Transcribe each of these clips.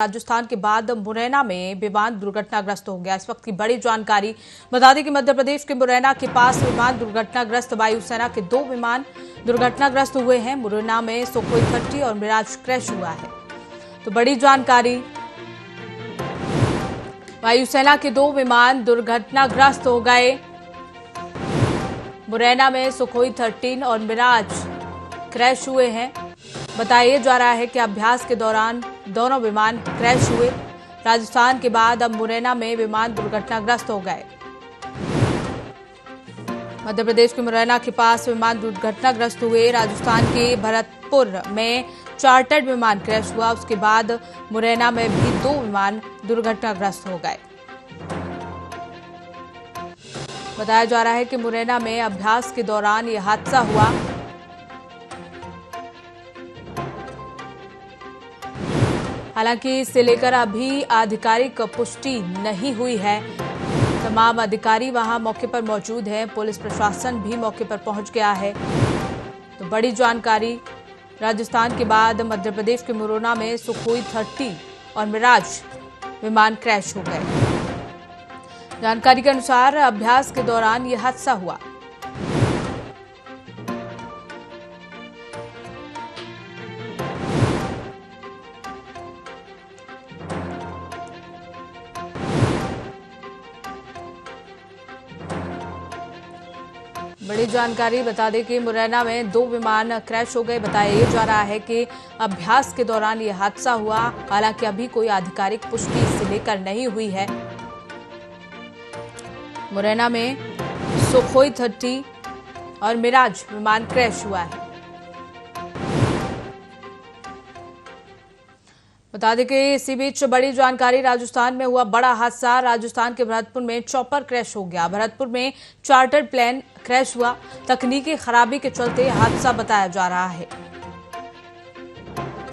राजस्थान के बाद मुरैना में विमान दुर्घटनाग्रस्त हो गया। इस वक्त की बड़ी जानकारी बता दें कि मध्य प्रदेश के मुरैना के पास विमान दुर्घटनाग्रस्त। वायुसेना के 2 विमान दुर्घटनाग्रस्त हुए हैं। मुरैना में सुखोई 30 और मिराज क्रैश हुआ है। तो बड़ी जानकारी, वायुसेना के 2 विमान दुर्घटनाग्रस्त हो गए। मुरैना में सुखोई 13 और मिराज क्रैश हुए हैं। बताया जा रहा है कि अभ्यास के दौरान दोनों विमान क्रैश हुए। राजस्थान के बाद अब मुरैना में विमान दुर्घटनाग्रस्त हो गए। मध्य प्रदेश के मुरैना के पास विमान दुर्घटनाग्रस्त हुए। राजस्थान के भरतपुर में चार्टर्ड विमान क्रैश हुआ। उसके बाद मुरैना में भी 2 विमान दुर्घटनाग्रस्त हो गए। बताया जा रहा है कि मुरैना में अभ्यास के दौरान यह हादसा हुआ। हालांकि इसे लेकर अभी आधिकारिक पुष्टि नहीं हुई है। तमाम अधिकारी वहां मौके पर मौजूद हैं। पुलिस प्रशासन भी मौके पर पहुंच गया है। तो बड़ी जानकारी, राजस्थान के बाद मध्य प्रदेश के मुरैना में सुखोई 30 और मिराज विमान क्रैश हो गए। जानकारी के अनुसार अभ्यास के दौरान यह हादसा हुआ। बड़ी जानकारी, बता दें कि मुरैना में 2 विमान क्रैश हो गए। बताया जा रहा है कि अभ्यास के दौरान यह हादसा हुआ। हालांकि अभी कोई आधिकारिक पुष्टि इसे लेकर नहीं हुई है। मुरैना में सुखोई 30 और मिराज विमान क्रैश हुआ है। बता दें कि इसी बीच बड़ी जानकारी, राजस्थान में हुआ बड़ा हादसा। राजस्थान के भरतपुर में चॉपर क्रैश हो गया। भरतपुर में चार्टर्ड प्लेन क्रैश हुआ। तकनीकी खराबी के चलते हादसा बताया जा रहा है।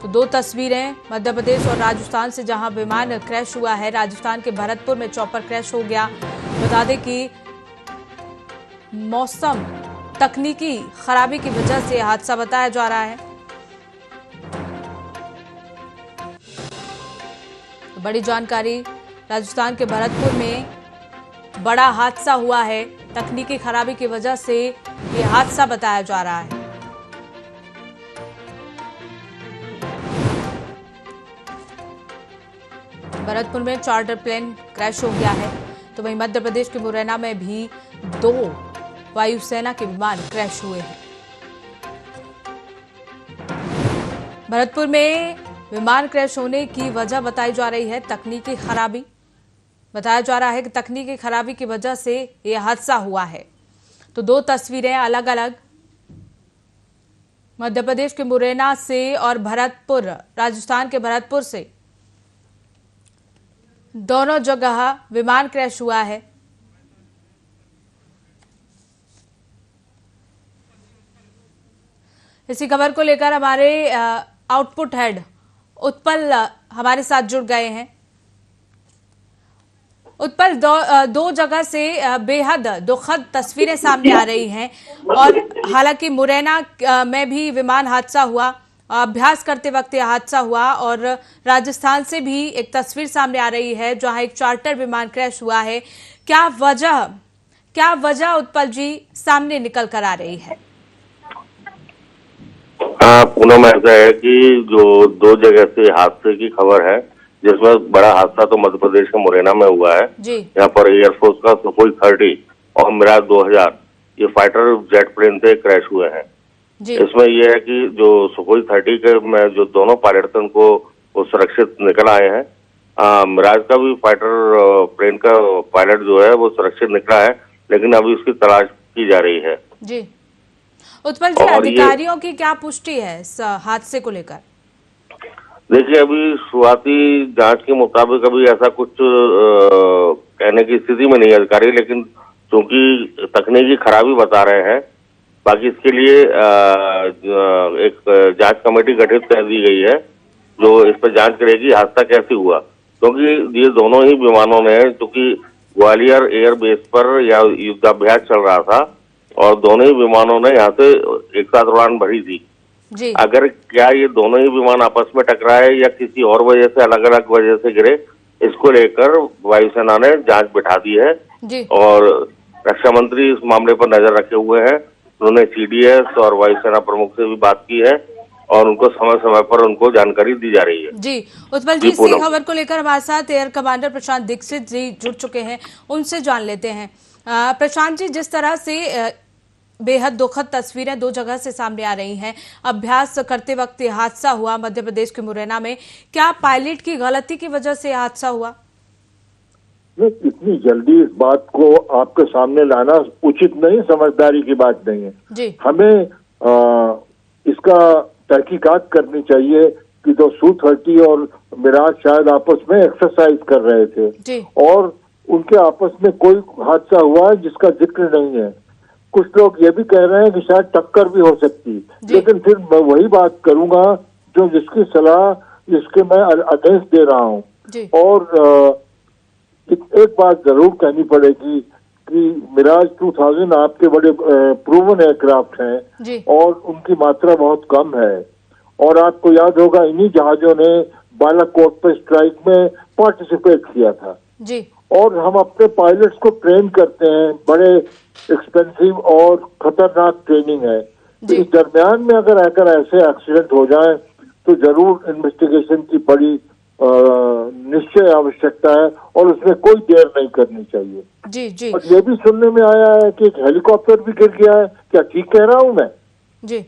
तो 2 तस्वीरें मध्य प्रदेश और राजस्थान से, जहां विमान क्रैश हुआ है। राजस्थान के भरतपुर में चॉपर क्रैश हो गया। बता दें कि मौसम तकनीकी खराबी की वजह से हादसा बताया जा रहा है। तो बड़ी जानकारी, राजस्थान के भरतपुर में बड़ा हादसा हुआ है। तकनीकी खराबी की वजह से यह हादसा बताया जा रहा है। भरतपुर में चार्टर प्लेन क्रैश हो गया है। तो वहीं मध्य प्रदेश के मुरैना में भी 2 वायुसेना के विमान क्रैश हुए हैं। भरतपुर में विमान क्रैश होने की वजह बताई जा रही है तकनीकी खराबी। बताया जा रहा है कि तकनीकी खराबी की वजह से यह हादसा हुआ है। तो 2 तस्वीरें अलग अलग, मध्य प्रदेश के मुरैना से और भरतपुर, राजस्थान के भरतपुर से, दोनों जगह विमान क्रैश हुआ है। इसी खबर को लेकर हमारे आउटपुट हेड उत्पल हमारे साथ जुड़ गए हैं। उत्पल, दो जगह से बेहद दुखद तस्वीरें सामने आ रही हैं। और हालांकि मुरैना में भी विमान हादसा हुआ, अभ्यास करते वक्त यह हादसा हुआ। और राजस्थान से भी एक तस्वीर सामने आ रही है जहां एक चार्टर विमान क्रैश हुआ है। क्या वजह उत्पल जी सामने निकल कर आ रही है? पूनम, ऐसा है कि जो 2 जगह से हादसे की खबर है, जिसमें बड़ा हादसा तो मध्य प्रदेश के मुरैना में हुआ है। यहाँ पर एयरफोर्स का सुखोई 30 और मिराज 2000 ये फाइटर जेट प्लेन से क्रैश हुए हैं। इसमें यह है कि जो सुखोई 30 के में जो दोनों पायलट थे उनको वो सुरक्षित निकल आए हैं। मिराज का भी फाइटर प्लेन का पायलट जो है वो सुरक्षित निकला है, लेकिन अभी उसकी तलाश की जा रही है। जी उत्पल जी, अधिकारियों की क्या पुष्टि है इस हादसे को लेकर? देखिए, अभी शुरुआती जांच के मुताबिक अभी ऐसा कुछ कहने की स्थिति में नहीं है अधिकारी, लेकिन क्योंकि तकनीकी खराबी बता रहे हैं, बाकी इसके लिए एक जांच कमेटी गठित कर दी गई है जो इस पर जांच करेगी हादसा कैसे हुआ। क्योंकि ये दोनों ही विमानों ने, क्योंकि ग्वालियर एयर बेस पर या युद्धाभ्यास चल रहा था और दोनों ही विमानों ने यहाँ से एक साथ उड़ान भरी थी। जी। अगर क्या ये दोनों ही विमान आपस में टकराए या किसी और वजह से, अलग अलग वजह से गिरे, इसको लेकर वायुसेना ने जांच बिठा दी है जी। और रक्षा मंत्री इस मामले पर नजर रखे हुए हैं। उन्होंने सीडीएस और वायुसेना प्रमुख से भी बात की है और उनको समय समय पर उनको जानकारी दी जा रही है। जी उत्पल जी, इसी खबर को लेकर हमारे साथ एयर कमांडर प्रशांत दीक्षित जी जुड़ चुके हैं, उनसे जान लेते हैं। प्रशांत जी, जिस तरह से बेहद दुखद तस्वीरें दो जगह से सामने आ रही हैं, अभ्यास करते वक्त यह हादसा हुआ मध्य प्रदेश के मुरैना में, क्या पायलट की गलती की वजह से हादसा हुआ? इतनी जल्दी इस बात को आपके सामने लाना उचित नहीं, समझदारी की बात नहीं है जी। हमें इसका तहकीकात करनी चाहिए कि तो Su-30 और मिराज शायद आपस में एक्सरसाइज कर रहे थे जी। और उनके आपस में कोई हादसा हुआ है जिसका जिक्र नहीं है। कुछ लोग ये भी कह रहे हैं कि शायद टक्कर भी हो सकती, लेकिन फिर मैं वही बात करूंगा जो जिसकी सलाह जिसके मैं अगेंस्ट दे रहा हूँ। और एक बात जरूर कहनी पड़ेगी कि मिराज 2000 आपके बड़े प्रूवन एयरक्राफ्ट हैं और उनकी मात्रा बहुत कम है और आपको याद होगा इन्हीं जहाजों ने बालाकोट पर स्ट्राइक में पार्टिसिपेट किया था जी। और हम अपने पायलट्स को ट्रेन करते हैं, बड़े एक्सपेंसिव और खतरनाक ट्रेनिंग है। तो इस दरमियान में अगर ऐसे एक्सीडेंट हो जाए तो जरूर इन्वेस्टिगेशन की बड़ी निश्चय आवश्यकता है और उसमें कोई देर नहीं करनी चाहिए। जी जी। और ये भी सुनने में आया है कि एक हेलीकॉप्टर भी गिर गया है, क्या ठीक कह रहा हूं मैं? जी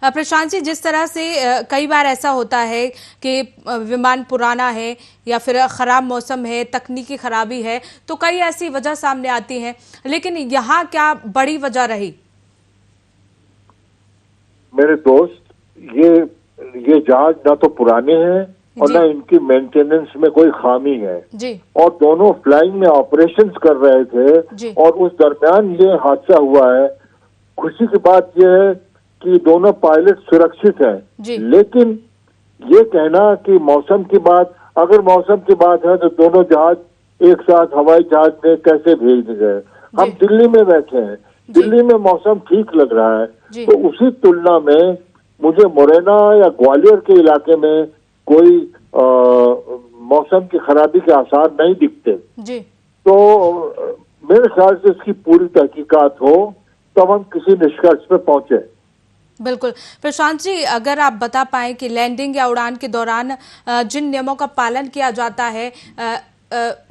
प्रशांत जी, जिस तरह से कई बार ऐसा होता है कि विमान पुराना है या फिर खराब मौसम है, तकनीकी खराबी है, तो कई ऐसी वजह सामने आती हैं, लेकिन यहाँ क्या बड़ी वजह रही? मेरे दोस्त, ये जहाज ना तो पुराने हैं और ना इनकी मेंटेनेंस में कोई खामी है जी। और दोनों फ्लाइंग में ऑपरेशंस कर रहे थे और उस दरमियान ये हादसा हुआ है। खुशी की बात यह है कि दोनों पायलट सुरक्षित हैं, लेकिन ये कहना कि मौसम की बात, अगर मौसम की बात है तो दोनों जहाज एक साथ हवाई जहाज में कैसे भेज गए? हम दिल्ली में बैठे हैं, दिल्ली में मौसम ठीक लग रहा है, तो उसी तुलना में मुझे मुरैना या ग्वालियर के इलाके में कोई मौसम की खराबी के आसार नहीं दिखते जी। तो मेरे ख्याल से इसकी पूरी तहकीकात हो तब हम किसी निष्कर्ष पे पहुंचे। बिल्कुल प्रशांत जी, अगर आप बता पाए कि लैंडिंग या उड़ान के दौरान जिन नियमों का पालन किया जाता है,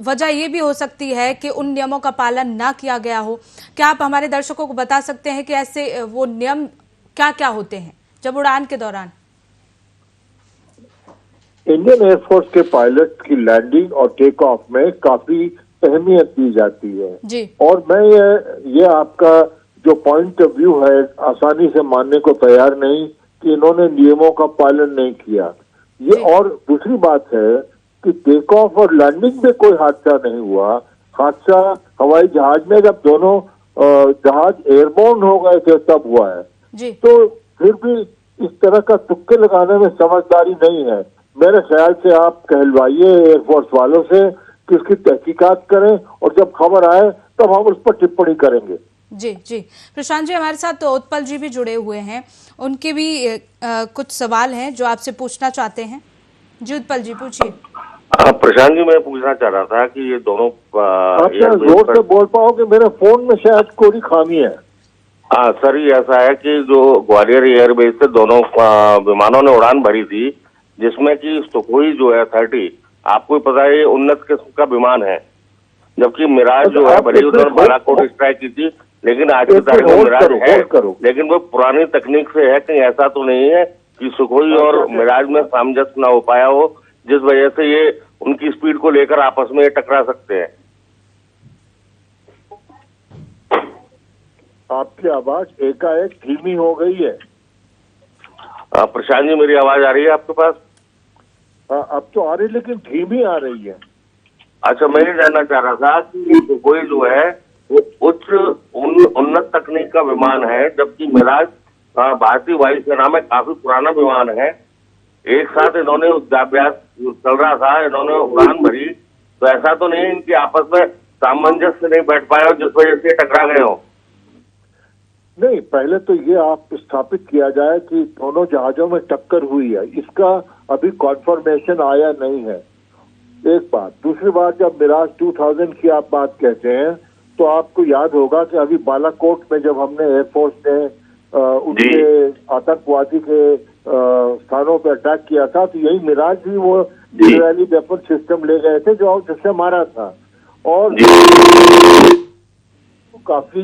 वजह ये भी हो सकती है कि उन नियमों का पालन ना किया गया हो, क्या आप हमारे दर्शकों को बता सकते हैं कि ऐसे वो नियम क्या क्या होते हैं जब उड़ान के दौरान? इंडियन एयरफोर्स के पायलट की लैंडिंग और टेक ऑफ में काफी अहमियत दी जाती है जी। और मैं ये आपका जो पॉइंट ऑफ व्यू है आसानी से मानने को तैयार नहीं कि इन्होंने नियमों का पालन नहीं किया। ये और दूसरी बात है कि टेक ऑफ और लैंडिंग में कोई हादसा नहीं हुआ। हादसा हवाई जहाज में जब दोनों जहाज एयरबोर्न हो गए थे तब हुआ है जी। तो फिर भी इस तरह का तुक्के लगाने में समझदारी नहीं है। मेरे ख्याल से आप कहलवाइए एयरफोर्स वालों से कि उसकी तहकीकात करें और जब खबर आए तब हम उस पर टिप्पणी करेंगे। जी जी। प्रशांत जी, हमारे साथ तो उत्पल जी भी जुड़े हुए हैं, उनके भी कुछ सवाल हैं जो आपसे पूछना चाहते हैं। जी उत्पल जी, पूछिए। प्रशांत जी, मैं पूछना चाह रहा था कि ये दोनों आप जोर से बोल पाओगे? मेरे फोन में शायद कोई खामी है। हाँ सर, ये ऐसा है कि जो ग्वालियर एयरबेस से दोनों विमानों ने उड़ान भरी थी, जिसमें कि सुखोई जो है 30, आपको पता है ये उन्नत किस्म का विमान है, जबकि मिराज जो है भले उन्होंने बालाकोट स्ट्राइक की थी, लेकिन आज की तारीख में मिराज है, लेकिन वो पुरानी तकनीक से है। कहीं ऐसा तो नहीं है कि सुखोई और मिराज में सामंजस्य न हो पाया हो, जिस वजह से ये उनकी स्पीड को लेकर आपस में टकरा सकते हैं। आपकी आवाज एकाएक धीमी हो गई है। प्रशांत जी, मेरी आवाज आ रही है आपके पास? अब तो आ रही, लेकिन धीमी आ रही है। अच्छा, मैं ये जानना चाह रहा था कि कोई जो है वो उच्च उन्नत तकनीक का विमान है, जबकि मिराज भारतीय वायुसेना में काफी पुराना विमान है। एक साथ इन्होंने युद्धाभ्यास चल रहा था, इन्होंने उड़ान भरी, तो ऐसा तो नहीं इनकी आपस में सामंजस्य नहीं बैठ पाया जिस वजह से टकरा गए हो? नहीं, पहले तो ये आप स्थापित किया जाए कि दोनों जहाजों में टक्कर हुई है, इसका अभी कॉन्फर्मेशन आया नहीं है, एक बात। दूसरी बात, जब मिराज 2000 की आप बात कहते हैं तो आपको याद होगा कि अभी बालाकोट में जब हमने एयरफोर्स ने उनके आतंकवादी के स्थानों पर अटैक किया था, तो यही मिराज भी वो इजरायली वेपन सिस्टम ले गए थे जो जिससे मारा था, और काफी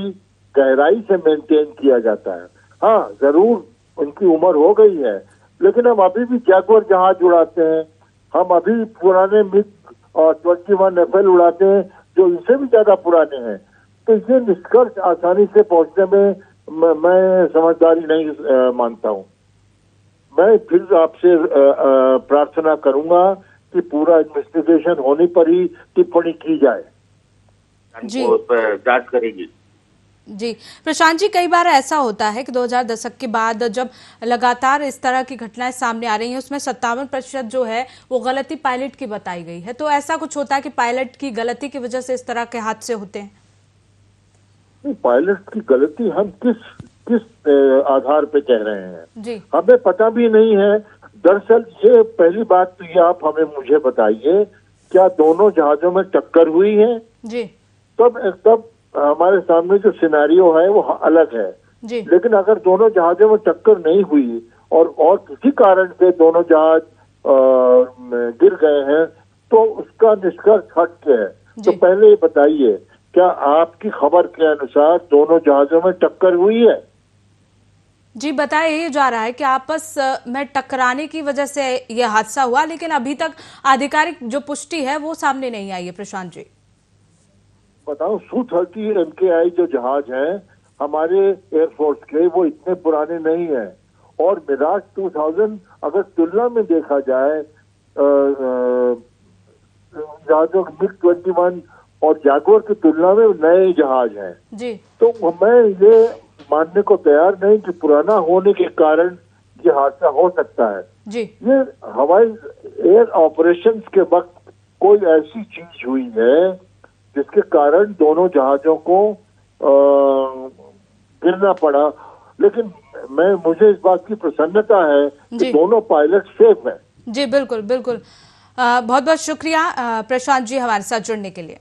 गहराई से मेंटेन किया जाता है। हाँ, जरूर उनकी उम्र हो गई है, लेकिन हम अभी भी जैगुआर जहाज उड़ाते हैं, हम अभी पुराने मिग और 21 FL उड़ाते हैं जो इनसे भी ज्यादा पुराने हैं। तो इसे निष्कर्ष आसानी से पहुंचने में मैं समझदारी नहीं मानता हूं। मैं फिर आपसे प्रार्थना करूंगा कि पूरा इन्वेस्टिगेशन होने पर ही टिप्पणी की जाए, जी उस पर जांच करेगी। जी प्रशांत जी, कई बार ऐसा होता है कि 2000 दशक के बाद जब लगातार इस तरह की घटनाएं सामने आ रही हैं, उसमें 57% जो है वो गलती पायलट की बताई गई है। तो ऐसा कुछ होता है कि पायलट की गलती की वजह से इस तरह के हादसे होते हैं? नहीं, पायलट की गलती हम किस आधार पे कह रहे हैं जी, हमें पता भी नहीं है। दरअसल ये पहली बात तो ये आप मुझे बताइए, क्या दोनों जहाजों में टक्कर हुई है? जी, तब हमारे सामने जो सिनेरियो है वो अलग है जी। लेकिन अगर दोनों जहाजों में टक्कर नहीं हुई और किसी कारण से दोनों जहाज गिर गए हैं तो उसका निष्कर्ष हट के है। तो पहले ये बताइए, क्या आपकी खबर के अनुसार दोनों जहाजों में टक्कर हुई है? जी, बताया ये जा रहा है कि आपस में टकराने की वजह से यह हादसा हुआ, लेकिन अभी तक आधिकारिक जो पुष्टि है वो सामने नहीं आई है। प्रशांत जी बताओ, Su-30 MKI जो जहाज हैं हमारे एयरफोर्स के, वो इतने पुराने नहीं हैं, और मिराज 2000 अगर तुलना में देखा जाए जहाजों MiG-21 और जैगुआर की तुलना में नए जहाज हैं जी। तो मैं ये मानने को तैयार नहीं कि पुराना होने के कारण ये हादसा हो सकता है जी। ये हवाई एयर ऑपरेशंस के वक्त कोई ऐसी चीज हुई है जिसके कारण दोनों जहाजों को गिरना पड़ा, लेकिन मुझे इस बात की प्रसन्नता है कि दोनों पायलट सेफ हैं। जी बिल्कुल बिल्कुल। बहुत बहुत शुक्रिया प्रशांत जी हमारे साथ जुड़ने के लिए।